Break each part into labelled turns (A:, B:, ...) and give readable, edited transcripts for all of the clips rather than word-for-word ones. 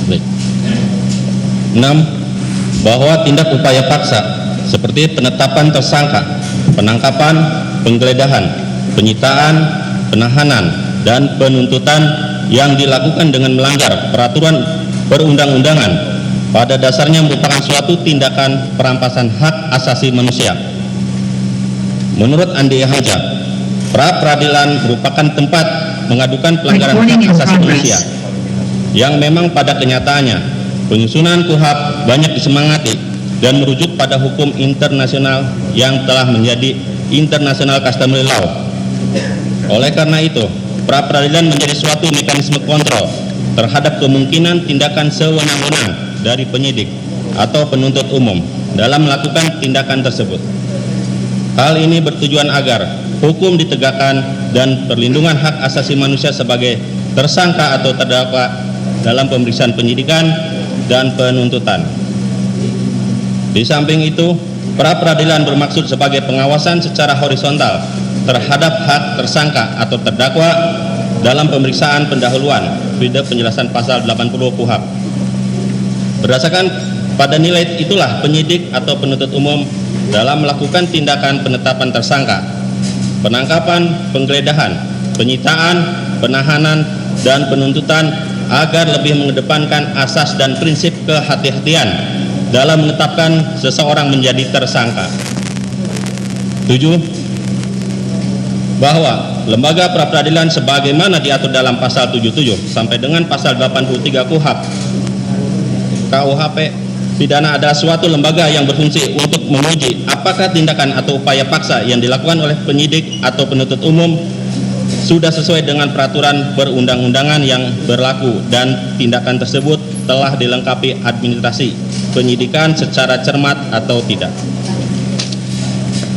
A: 6. Bahwa tindak upaya paksa seperti penetapan tersangka, penangkapan, penggeledahan, penyitaan, penahanan, dan penuntutan yang dilakukan dengan melanggar peraturan perundang-undangan pada dasarnya merupakan suatu tindakan perampasan hak asasi manusia. Menurut Andi Haja, pra-peradilan merupakan tempat mengadukan pelanggaran hak asasi manusia yang memang pada kenyataannya penyusunan KUHP banyak disemangati dan merujuk pada hukum internasional yang telah menjadi international customary law. Oleh karena itu, pra-peradilan menjadi suatu mekanisme kontrol terhadap kemungkinan tindakan sewenang-wenang dari penyidik atau penuntut umum dalam melakukan tindakan tersebut. Hal ini bertujuan agar hukum ditegakkan dan perlindungan hak asasi manusia sebagai tersangka atau terdakwa dalam pemeriksaan penyidikan dan penuntutan. Di samping itu, pra-peradilan bermaksud sebagai pengawasan secara horizontal terhadap hak tersangka atau terdakwa dalam pemeriksaan pendahuluan pada penjelasan pasal 80 KUHP. Berdasarkan pada nilai itulah penyidik atau penuntut umum dalam melakukan tindakan penetapan tersangka, penangkapan, penggeledahan, penyitaan, penahanan, dan penuntutan agar lebih mengedepankan asas dan prinsip kehati-hatian dalam menetapkan seseorang menjadi tersangka. 7. Bahwa lembaga pra-peradilan sebagaimana diatur dalam pasal 77 sampai dengan pasal 83 KUHP pidana adalah suatu lembaga yang berfungsi untuk menguji apakah tindakan atau upaya paksa yang dilakukan oleh penyidik atau penuntut umum sudah sesuai dengan peraturan perundang-undangan yang berlaku dan tindakan tersebut telah dilengkapi administrasi penyidikan secara cermat atau tidak.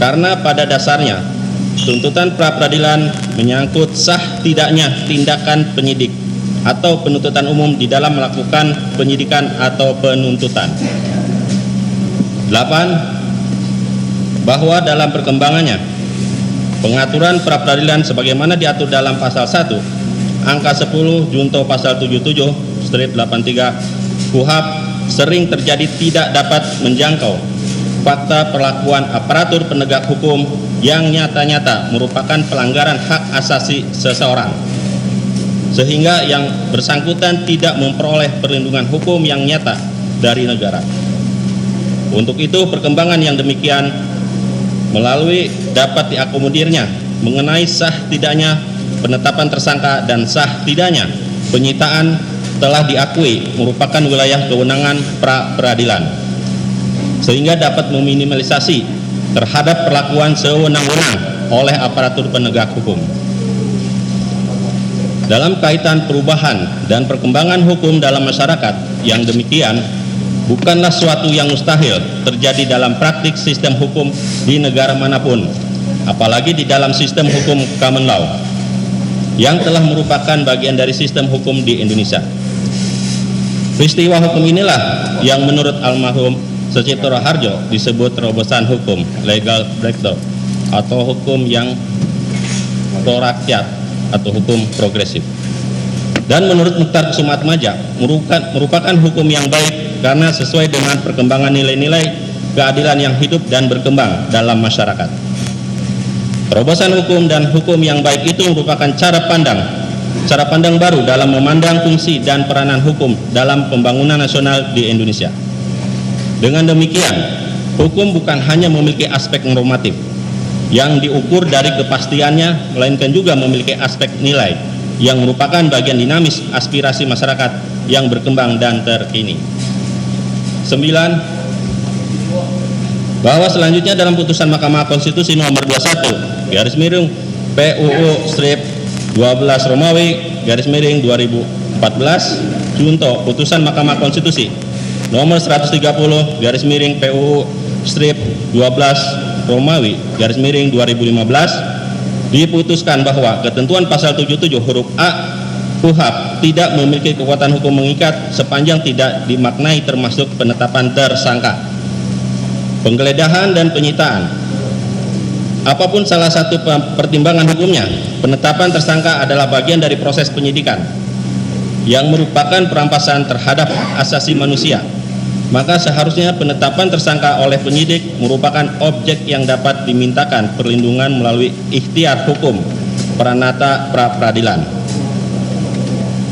A: Karena pada dasarnya tuntutan pra-peradilan menyangkut sah tidaknya tindakan penyidik atau penuntutan umum di dalam melakukan penyidikan atau penuntutan. 8. Bahwa dalam perkembangannya pengaturan pra-peradilan sebagaimana diatur dalam pasal 1 angka 10 junto pasal 77/83 KUHP sering terjadi tidak dapat menjangkau fakta perlakuan aparatur penegak hukum yang nyata-nyata merupakan pelanggaran hak asasi seseorang, sehingga yang bersangkutan tidak memperoleh perlindungan hukum yang nyata dari negara. Untuk itu, perkembangan yang demikian melalui dapat diakomodirnya mengenai sah tidaknya penetapan tersangka dan sah tidaknya penyitaan telah diakui merupakan wilayah kewenangan pra-peradilan, sehingga dapat meminimalisasi terhadap perlakuan sewenang-wenang oleh aparatur penegak hukum. Dalam kaitan perubahan dan perkembangan hukum dalam masyarakat yang demikian bukanlah suatu yang mustahil terjadi dalam praktik sistem hukum di negara manapun, apalagi di dalam sistem hukum common law yang telah merupakan bagian dari sistem hukum di Indonesia. Peristiwa hukum inilah yang menurut almarhum Sucipto Raharjo disebut terobosan hukum legal breakthrough atau hukum yang pro-rakyat atau hukum progresif. Dan menurut Mukhtar Kusumaatmadja merupakan hukum yang baik karena sesuai dengan perkembangan nilai-nilai keadilan yang hidup dan berkembang dalam masyarakat. Terobosan hukum dan hukum yang baik itu merupakan cara pandang baru dalam memandang fungsi dan peranan hukum dalam pembangunan nasional di Indonesia. Dengan demikian, hukum bukan hanya memiliki aspek normatif yang diukur dari kepastiannya, melainkan juga memiliki aspek nilai yang merupakan bagian dinamis aspirasi masyarakat yang berkembang dan terkini. 9. Bahwa selanjutnya dalam putusan Mahkamah Konstitusi nomor 21 garis miring PUU strip 12 Romawi garis miring 2014 junto putusan Mahkamah Konstitusi nomor 130 garis miring PUU strip 12 Romawi garis miring 2015 diputuskan bahwa ketentuan pasal 77 huruf A KUHP tidak memiliki kekuatan hukum mengikat sepanjang tidak dimaknai termasuk penetapan tersangka, penggeledahan dan penyitaan. Apapun salah satu pertimbangan hukumnya, penetapan tersangka adalah bagian dari proses penyidikan. yang merupakan perampasan terhadap hak asasi manusia, maka seharusnya penetapan tersangka oleh penyidik merupakan objek yang dapat dimintakan perlindungan melalui ikhtiar hukum Pranata pra peradilan.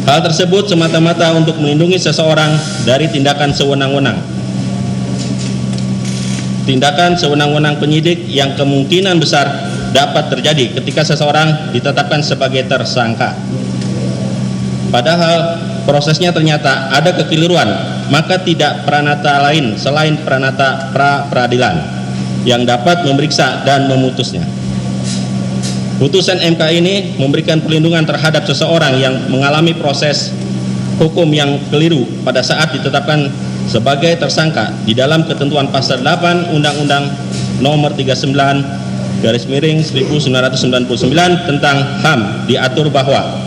A: Hal tersebut semata-mata untuk melindungi seseorang dari tindakan sewenang-wenang. Tindakan sewenang-wenang penyidik yang kemungkinan besar dapat terjadi ketika seseorang ditetapkan sebagai tersangka. Padahal prosesnya ternyata ada kekeliruan, maka tidak pranata lain selain pranata pra peradilan yang dapat memeriksa dan memutusnya. Putusan MK ini memberikan perlindungan terhadap seseorang yang mengalami proses hukum yang keliru pada saat ditetapkan sebagai tersangka di dalam ketentuan pasal 8 Undang-Undang Nomor 39/1999 tentang HAM diatur bahwa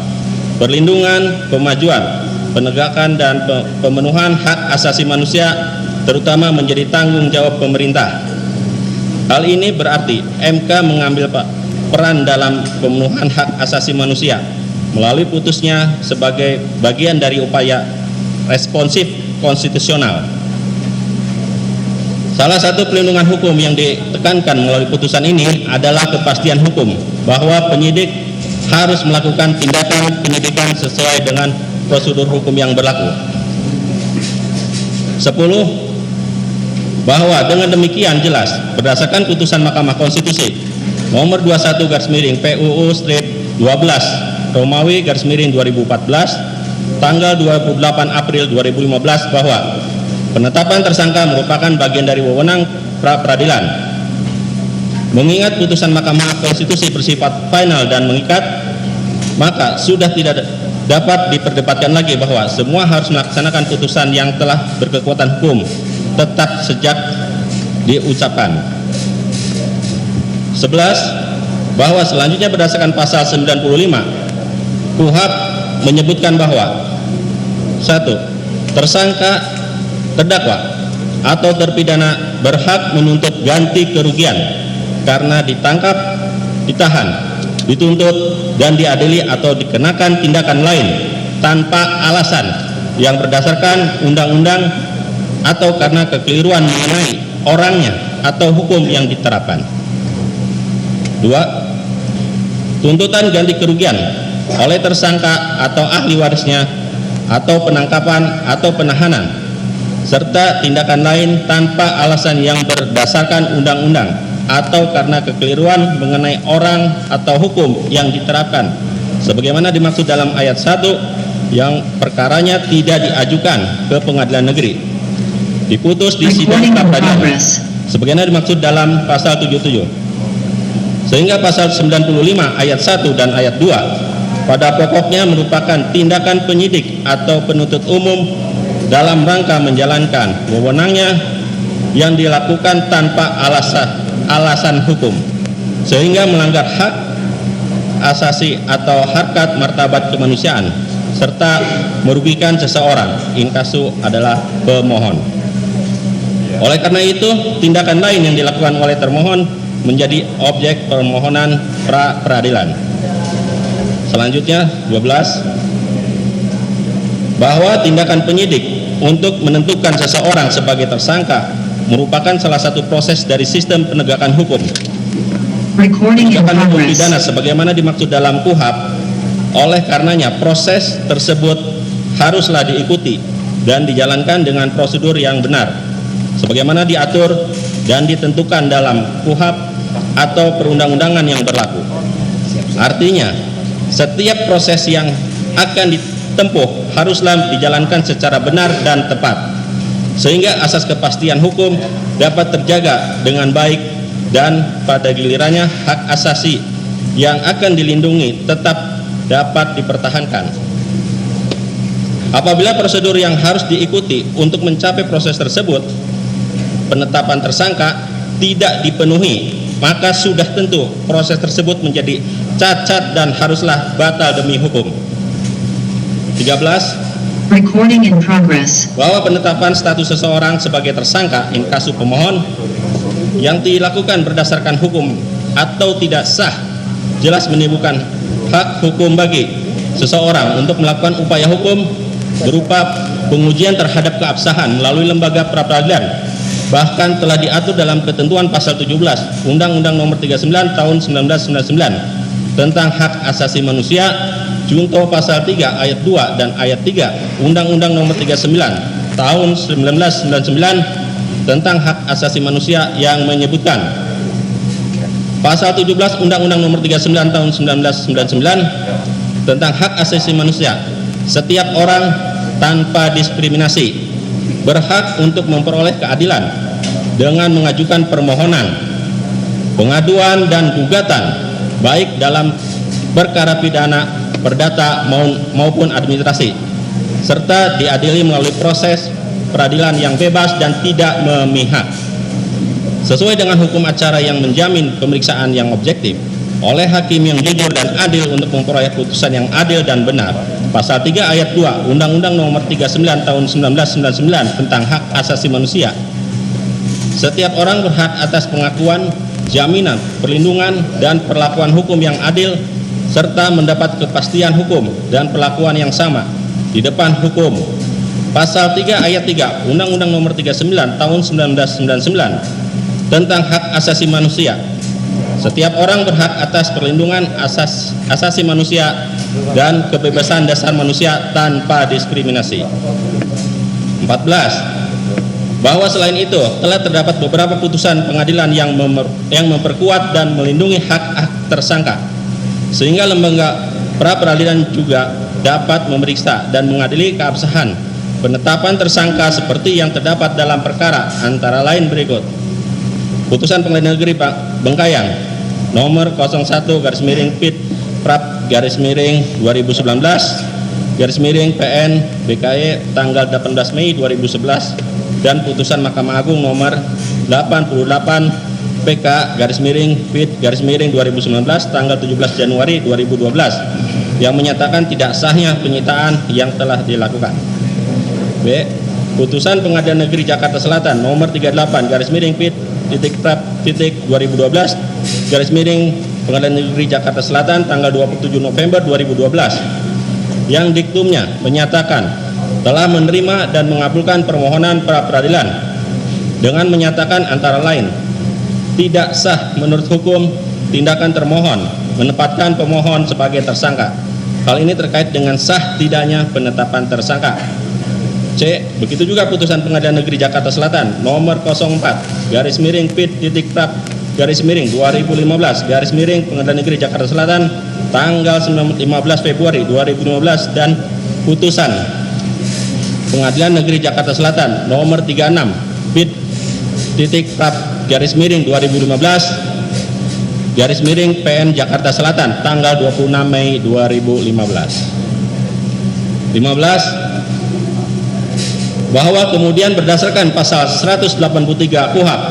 A: perlindungan, pemajuan, penegakan dan pemenuhan hak asasi manusia terutama menjadi tanggung jawab pemerintah. Hal ini berarti MK mengambil peran dalam pemenuhan hak asasi manusia melalui putusnya sebagai bagian dari upaya responsif konstitusional. Salah satu pelindungan hukum yang ditekankan melalui putusan ini adalah kepastian hukum bahwa penyidik harus melakukan tindakan penyidikan sesuai dengan prosedur hukum yang berlaku. 10. Bahwa dengan demikian jelas berdasarkan putusan Mahkamah Konstitusi nomor 21/PUU/12 Romawi /2014 tanggal 28 April 2015 bahwa penetapan tersangka merupakan bagian dari wewenang pra peradilan. Mengingat putusan Mahkamah Konstitusi bersifat final dan mengikat, maka sudah tidak dapat diperdebatkan lagi bahwa semua harus melaksanakan putusan yang telah berkekuatan hukum tetap sejak diucapkan. 11. Bahwa selanjutnya berdasarkan pasal 95 KUHP menyebutkan bahwa 1. Tersangka, terdakwa atau terpidana berhak menuntut ganti kerugian karena ditangkap, ditahan, dituntut dan diadili atau dikenakan tindakan lain tanpa alasan yang berdasarkan undang-undang atau karena kekeliruan mengenai orangnya atau hukum yang diterapkan. 2. Tuntutan ganti kerugian oleh tersangka atau ahli warisnya atau penangkapan atau penahanan serta tindakan lain tanpa alasan yang berdasarkan undang-undang atau karena kekeliruan mengenai orang atau hukum yang diterapkan sebagaimana dimaksud dalam ayat 1 yang perkaranya tidak diajukan ke pengadilan negeri, diputus di sidang pra peradilan sebagaimana dimaksud dalam pasal 77, sehingga pasal 95 ayat 1 dan ayat 2 pada pokoknya merupakan tindakan penyidik atau penuntut umum dalam rangka menjalankan wewenangnya yang dilakukan tanpa alasan hukum sehingga melanggar hak asasi atau harkat martabat kemanusiaan serta merugikan seseorang. Inkasu adalah pemohon. Oleh karena itu, tindakan lain yang dilakukan oleh termohon menjadi objek permohonan pra peradilan. Selanjutnya 12. Bahwa tindakan penyidik untuk menentukan seseorang sebagai tersangka merupakan salah satu proses dari sistem penegakan hukum. Penegakan hukum pidana sebagaimana dimaksud dalam KUHP. Oleh karenanya proses tersebut haruslah diikuti dan dijalankan dengan prosedur yang benar sebagaimana diatur dan ditentukan dalam KUHP atau perundang-undangan yang berlaku. Artinya, setiap proses yang akan ditempuh haruslah dijalankan secara benar dan tepat sehingga asas kepastian hukum dapat terjaga dengan baik dan pada gilirannya hak asasi yang akan dilindungi tetap dapat dipertahankan. Apabila prosedur yang harus diikuti untuk mencapai proses tersebut, penetapan tersangka tidak dipenuhi, maka sudah tentu proses tersebut menjadi cacat dan haruslah batal demi hukum. 13.
B: Recording in progress.
A: Bahwa penetapan status seseorang sebagai tersangka inkasu pemohon yang dilakukan berdasarkan hukum atau tidak sah jelas menimbulkan hak hukum bagi seseorang untuk melakukan upaya hukum berupa pengujian terhadap keabsahan melalui lembaga pra-peradilan bahkan telah diatur dalam ketentuan pasal 17 Undang-Undang Nomor 39 Tahun 1999 tentang Hak Asasi Manusia, junto pasal 3 ayat 2 dan ayat 3 Undang-Undang Nomor 39 Tahun 1999 tentang Hak Asasi Manusia yang menyebutkan pasal 17 Undang-Undang Nomor 39 Tahun 1999 tentang Hak Asasi Manusia, setiap orang tanpa diskriminasi berhak untuk memperoleh keadilan dengan mengajukan permohonan, pengaduan dan gugatan baik dalam perkara pidana, perdata maupun administrasi, serta diadili melalui proses peradilan yang bebas dan tidak memihak sesuai dengan hukum acara yang menjamin pemeriksaan yang objektif oleh hakim yang jujur dan adil untuk memperoleh putusan yang adil dan benar. Pasal 3 ayat 2 Undang-Undang Nomor 39 Tahun 1999 tentang Hak Asasi Manusia, setiap orang berhak atas pengakuan, jaminan, perlindungan dan perlakuan hukum yang adil serta mendapat kepastian hukum dan perlakuan yang sama di depan hukum. Pasal 3 ayat 3 Undang-Undang Nomor 39 Tahun 1999 tentang Hak Asasi Manusia, setiap orang berhak atas perlindungan asasi manusia dan kebebasan dasar manusia tanpa diskriminasi. 14. Bahwa selain itu telah terdapat beberapa putusan pengadilan yang memperkuat dan melindungi hak tersangka, sehingga lembaga pra-peradilan juga dapat memeriksa dan mengadili keabsahan penetapan tersangka seperti yang terdapat dalam perkara antara lain berikut: Putusan Pengadilan Negeri Bengkayang nomor 01/Pit/2019/PN BKE tanggal 18 Mei 2011 dan putusan Mahkamah Agung nomor 88 PK/Pit/2019 tanggal 17 Januari 2012 yang menyatakan tidak sahnya penyitaan yang telah dilakukan. B. Putusan Pengadilan Negeri Jakarta Selatan nomor 38/Pit/2012/Pengadilan Negeri Jakarta Selatan tanggal 27 November 2012 yang diktumnya menyatakan telah menerima dan mengabulkan permohonan pra-peradilan dengan menyatakan antara lain tidak sah menurut hukum tindakan termohon menempatkan pemohon sebagai tersangka. Hal ini terkait dengan sah tidaknya penetapan tersangka. C. Begitu juga putusan Pengadilan Negeri Jakarta Selatan nomor 04/Pit/2015/Pengadilan Negeri Jakarta Selatan tanggal 15 Februari 2015 dan putusan Pengadilan Negeri Jakarta Selatan nomor 36/Pit/2015/PN Jakarta Selatan tanggal 26 Mei 2015. 15. Bahwa kemudian berdasarkan pasal 183 KUHP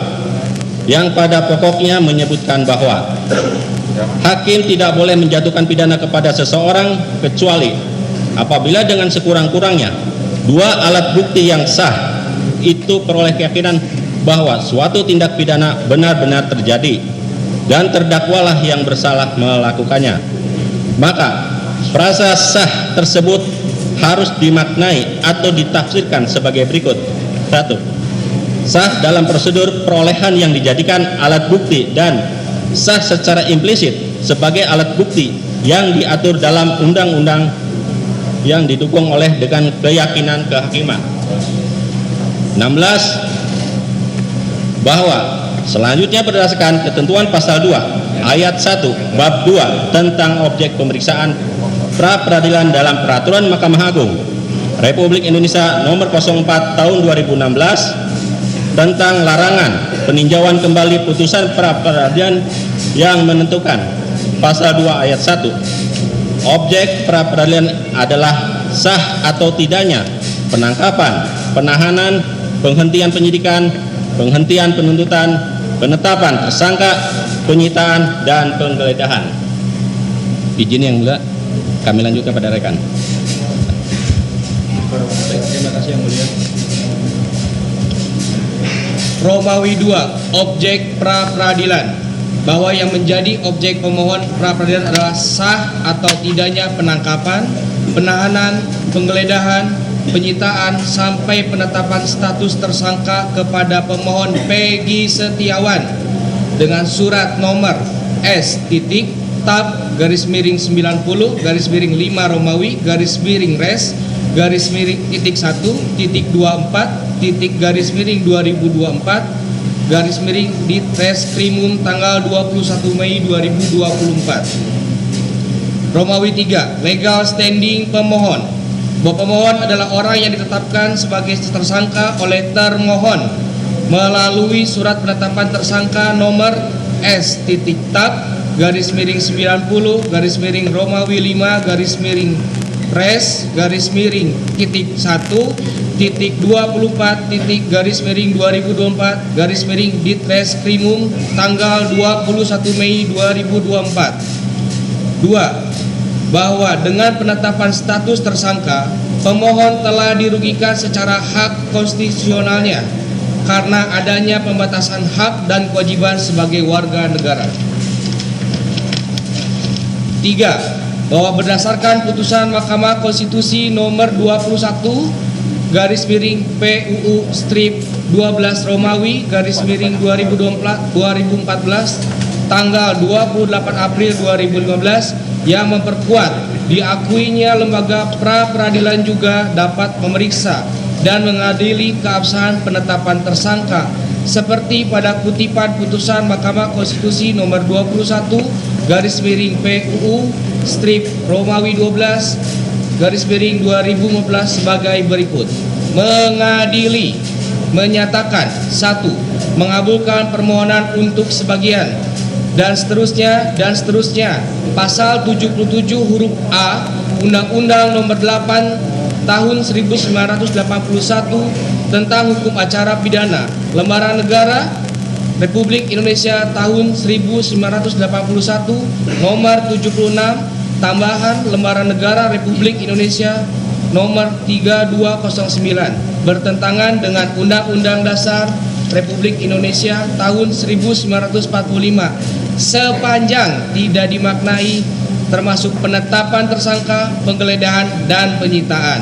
A: yang pada pokoknya menyebutkan bahwa hakim tidak boleh menjatuhkan pidana kepada seseorang kecuali apabila dengan sekurang-kurangnya dua alat bukti yang sah itu peroleh keyakinan bahwa suatu tindak pidana benar-benar terjadi dan terdakwalah yang bersalah melakukannya. Maka frasa sah tersebut harus dimaknai atau ditafsirkan sebagai berikut. 1. Sah dalam prosedur perolehan yang dijadikan alat bukti dan sah secara implisit sebagai alat bukti yang diatur dalam undang-undang yang didukung oleh dengan keyakinan kehakiman. 16. Bahwa selanjutnya berdasarkan ketentuan pasal 2 ayat 1 bab 2 tentang objek pemeriksaan pra-peradilan dalam Peraturan Mahkamah Agung Republik Indonesia nomor 04 tahun 2016 tentang larangan peninjauan kembali putusan pra-peradilan yang menentukan pasal 2 ayat 1 objek pra-peradilan adalah sah atau tidaknya penangkapan, penahanan, penghentian penyidikan, penghentian penuntutan, penetapan tersangka, penyitaan dan penggeledahan. Izin yang mulia, kami lanjutkan pada rekan.
C: Terima kasih yang mulia. Romawi 2, objek pra-peradilan. bahwa yang menjadi objek pemohon pra-peradilan adalah sah atau tidaknya penangkapan, penahanan, penggeledahan, penyitaan sampai penetapan status tersangka kepada pemohon Peggy Setiawan dengan surat nomor S.5-res-5-Res-24 di Treskrimum tanggal 21 Mei 2024. Romawi 3. Legal standing pemohon. Bahwa pemohon adalah orang yang ditetapkan sebagai tersangka oleh termohon melalui surat penetapan tersangka nomor S.tab-90-Romawi 5-Res-1.24.2024 di Treskrimum tanggal 21 Mei 2024. 2. Bahwa dengan penetapan status tersangka, pemohon telah dirugikan secara hak konstitusionalnya karena adanya pembatasan hak dan kewajiban sebagai warga negara. 3. Bahwa berdasarkan putusan Mahkamah Konstitusi nomor 21/PUU-12 Romawi /2014 tanggal 28 April 2015 yang memperkuat diakuinya lembaga pra-peradilan juga dapat memeriksa dan mengadili keabsahan penetapan tersangka seperti pada kutipan putusan Mahkamah Konstitusi nomor 21/PUU-Romawi 12/2015 sebagai berikut. Mengadili, menyatakan 1. Mengabulkan permohonan untuk sebagian dan seterusnya pasal 77 huruf A Undang-Undang nomor 8 tahun 1981 tentang hukum acara pidana, Lembaran Negara Republik Indonesia tahun 1981 nomor 76 tambahan Lembaran Negara Republik Indonesia nomor 3209 bertentangan dengan Undang-Undang Dasar Republik Indonesia tahun 1945 sepanjang tidak dimaknai termasuk penetapan tersangka, penggeledahan dan penyitaan.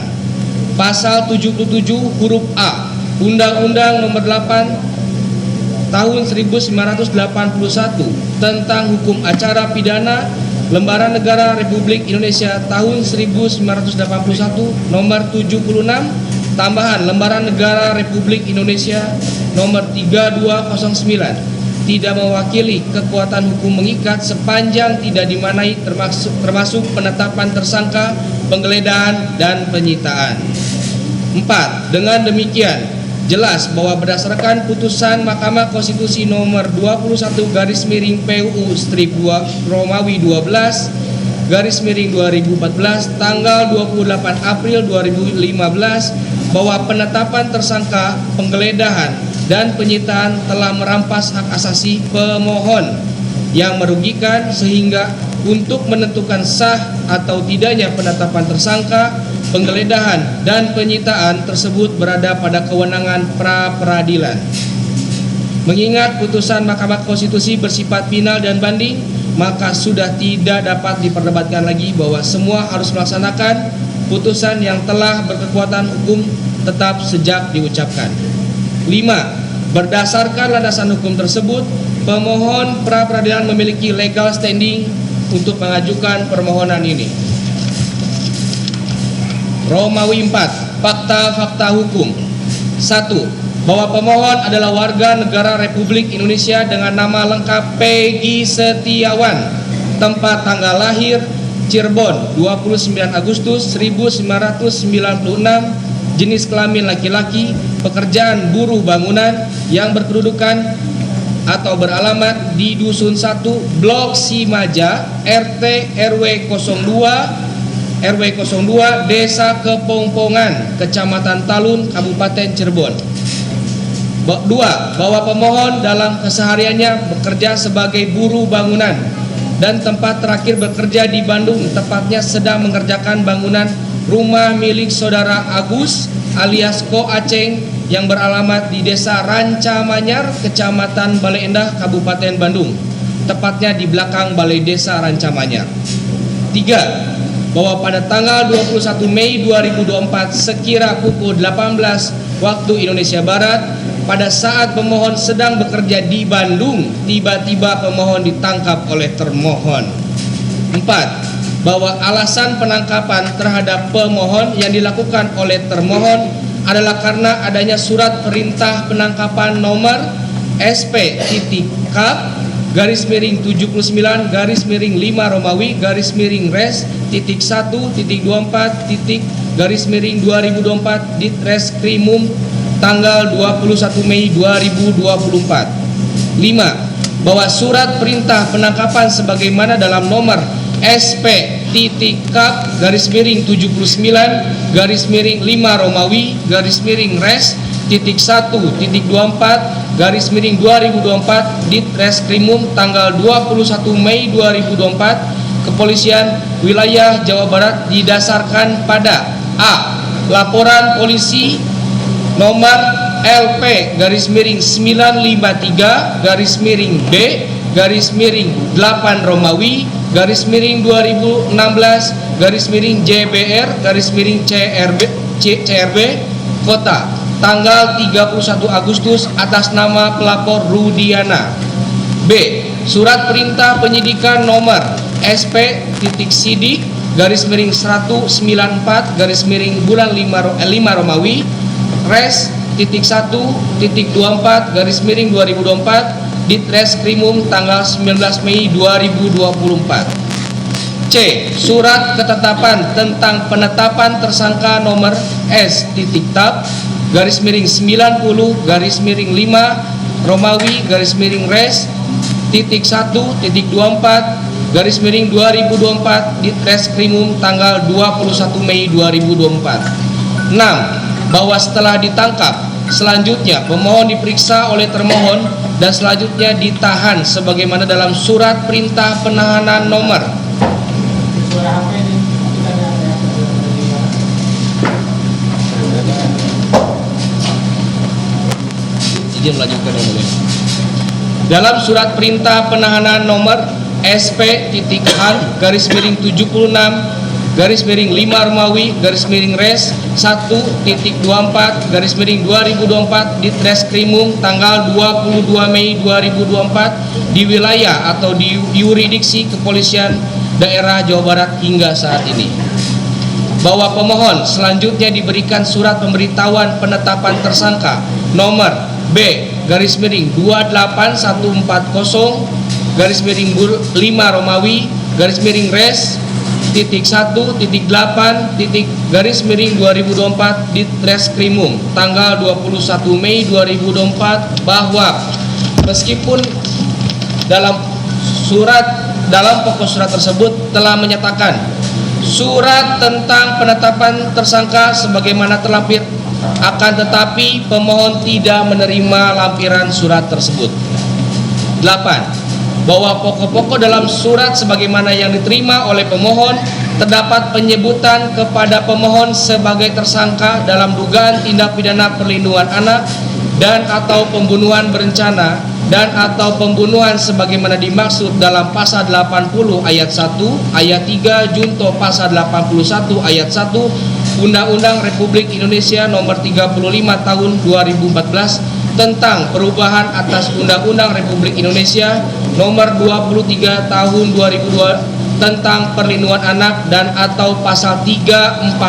C: Pasal 77 huruf A Undang-Undang nomor 8 tahun 1981 tentang hukum acara pidana, Lembaran Negara Republik Indonesia tahun 1981 nomor 76 tambahan Lembaran Negara Republik Indonesia nomor 3209 tidak mewakili kekuatan hukum mengikat sepanjang tidak dimaknai termasuk penetapan tersangka, penggeledahan dan penyitaan. 4. Dengan demikian jelas bahwa berdasarkan putusan Mahkamah Konstitusi nomor 21/PUU-Romawi 12/2014 tanggal 28 April 2015 bahwa penetapan tersangka, penggeledahan dan penyitaan telah merampas hak asasi pemohon yang merugikan sehingga untuk menentukan sah atau tidaknya penetapan tersangka, penggeledahan dan penyitaan tersebut berada pada kewenangan pra-peradilan. Mengingat putusan Mahkamah Konstitusi bersifat final dan banding, maka sudah tidak dapat diperdebatkan lagi bahwa semua harus melaksanakan putusan yang telah berkekuatan hukum tetap sejak diucapkan. 5. Berdasarkan landasan hukum tersebut, pemohon pra-peradilan memiliki legal standing untuk mengajukan permohonan ini. Romawi 4. Fakta-fakta hukum. 1. Bahwa pemohon adalah warga negara Republik Indonesia dengan nama lengkap Peggy Setiawan, tempat tanggal lahir Cirebon 29 Agustus 1996, jenis kelamin laki-laki, pekerjaan buruh bangunan yang berkedudukan atau beralamat di Dusun 1, Blok Simaja, RT RW 02, Desa Kepongpongan, Kecamatan Talun, Kabupaten Cirebon. 2. Bahwa pemohon dalam kesehariannya bekerja sebagai buruh bangunan dan tempat terakhir bekerja di Bandung, tepatnya sedang mengerjakan bangunan rumah milik saudara Agus alias Ko Aceng yang beralamat di Desa Ranca Manyar, Kecamatan Bale Endah, Kabupaten Bandung. tepatnya di belakang Balai Desa Rancamanyar. 3. Bahwa pada tanggal 21 Mei 2024 sekira pukul 18 waktu Indonesia Barat, pada saat pemohon sedang bekerja di Bandung, tiba-tiba pemohon ditangkap oleh termohon. 4. Bahwa alasan penangkapan terhadap pemohon yang dilakukan oleh termohon adalah karena adanya surat perintah penangkapan nomor SP.K garis miring 79 garis miring 5 Romawi garis miring res titik 1.24 titik garis miring 2024 di Treskrimum tanggal 21 Mei 2024. 5. Bahwa surat perintah penangkapan sebagaimana dalam nomor SP.K garis miring 79 garis miring 5 Romawi garis miring res titik 1.24 garis miring 2024 di Treskrimum tanggal 21 Mei 2024 Kepolisian Wilayah Jawa Barat didasarkan pada A. Laporan polisi nomor LP garis miring 953 garis miring B garis miring 8 Romawi garis miring 2016 garis miring JBR garis miring CRB Kota tanggal 31 Agustus atas nama pelapor Rudiana. B. Surat perintah penyidikan nomor SP.Sidik garis miring 194 garis miring bulan 5 Romawi res titik 1.24 garis miring 2024 di Treskrimum tanggal 19 Mei 2024. C. Surat ketetapan tentang penetapan tersangka nomor S.Tab garis miring 90 garis miring 5 Romawi garis miring res titik 1.24 garis miring 2024 di Treskrimum tanggal 21 Mei 2024. 6. Bahwa setelah ditangkap selanjutnya pemohon diperiksa oleh termohon dan selanjutnya ditahan sebagaimana dalam surat perintah penahanan nomor dalam surat perintah penahanan nomor SP.Han garis miring 76 garis miring 5 Romawi garis miring res 1.24 garis miring 2024 di Treskrimum tanggal 22 Mei 2024 di wilayah atau di yurisdiksi Kepolisian Daerah Jawa Barat hingga saat ini. Bahwa pemohon selanjutnya diberikan surat pemberitahuan penetapan tersangka nomor B garis miring 28140 garis miring 5 Romawi garis miring res titik 1.8 titik garis miring 2024 di Treskrimum tanggal 21 Mei 2024 bahwa meskipun dalam pokok surat tersebut telah menyatakan surat tentang penetapan tersangka sebagaimana terlampir, akan tetapi pemohon tidak menerima lampiran surat tersebut. 8. Bahwa pokok-pokok dalam surat sebagaimana yang diterima oleh pemohon terdapat penyebutan kepada pemohon sebagai tersangka dalam dugaan tindak pidana perlindungan anak dan atau pembunuhan berencana dan atau pembunuhan sebagaimana dimaksud dalam pasal 80 ayat 1 ayat 3 junto pasal 81 ayat 1 Undang-Undang Republik Indonesia nomor 35 tahun 2014 tentang perubahan atas Undang-Undang Republik Indonesia nomor 23 tahun 2002 tentang perlindungan anak dan atau pasal 340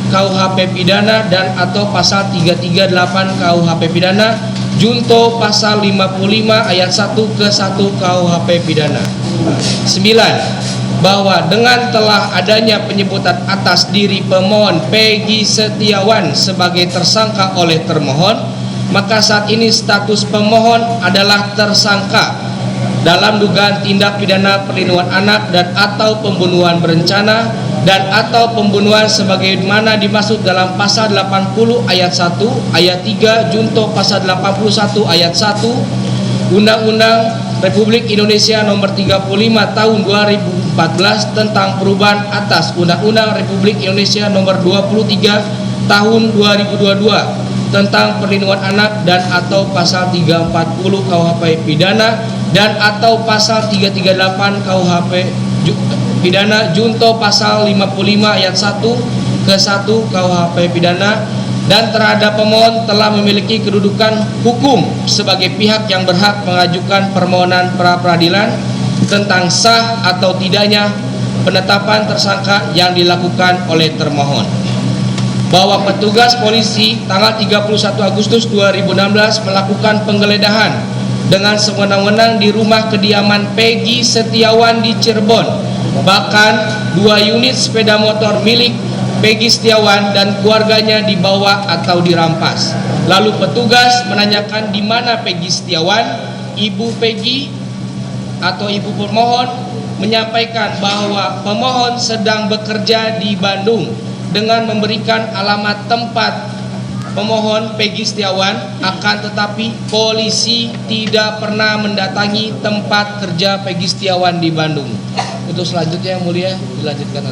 C: KUHP pidana dan atau pasal 338 KUHP pidana junto pasal 55 ayat 1 ke 1 KUHP pidana. 9. Bahwa dengan telah adanya penyebutan atas diri pemohon Peggy Setiawan sebagai tersangka oleh termohon, maka saat ini status pemohon adalah tersangka dalam dugaan tindak pidana perlindungan anak dan atau pembunuhan berencana dan atau pembunuhan sebagaimana dimaksud dalam pasal 80 ayat 1 ayat 3 junto pasal 81 ayat 1 Undang-Undang Republik Indonesia nomor 35 tahun 2014 tentang perubahan atas Undang-Undang Republik Indonesia nomor 23 tahun 2022 tentang perlindungan anak dan atau pasal 340 KUHP pidana dan atau pasal 338 KUHP pidana junto pasal 55 ayat 1 ke 1 KUHP pidana, dan terhadap pemohon telah memiliki kedudukan hukum sebagai pihak yang berhak mengajukan permohonan pra peradilan tentang sah atau tidaknya penetapan tersangka yang dilakukan oleh termohon. Bahwa petugas polisi tanggal 31 Agustus 2016 melakukan penggeledahan dengan sewenang-wenang di rumah kediaman Peggy Setiawan di Cirebon. Bahkan 2 unit sepeda motor milik Peggy Setiawan dan keluarganya dibawa atau dirampas. Lalu petugas menanyakan di mana Peggy Setiawan. Ibu Peggy atau ibu pemohon menyampaikan bahwa pemohon sedang bekerja di Bandung dengan memberikan alamat tempat pemohon Peggy Setiawan, akan tetapi polisi tidak pernah mendatangi tempat kerja Peggy Setiawan di Bandung. Untuk selanjutnya yang mulia dilanjutkan.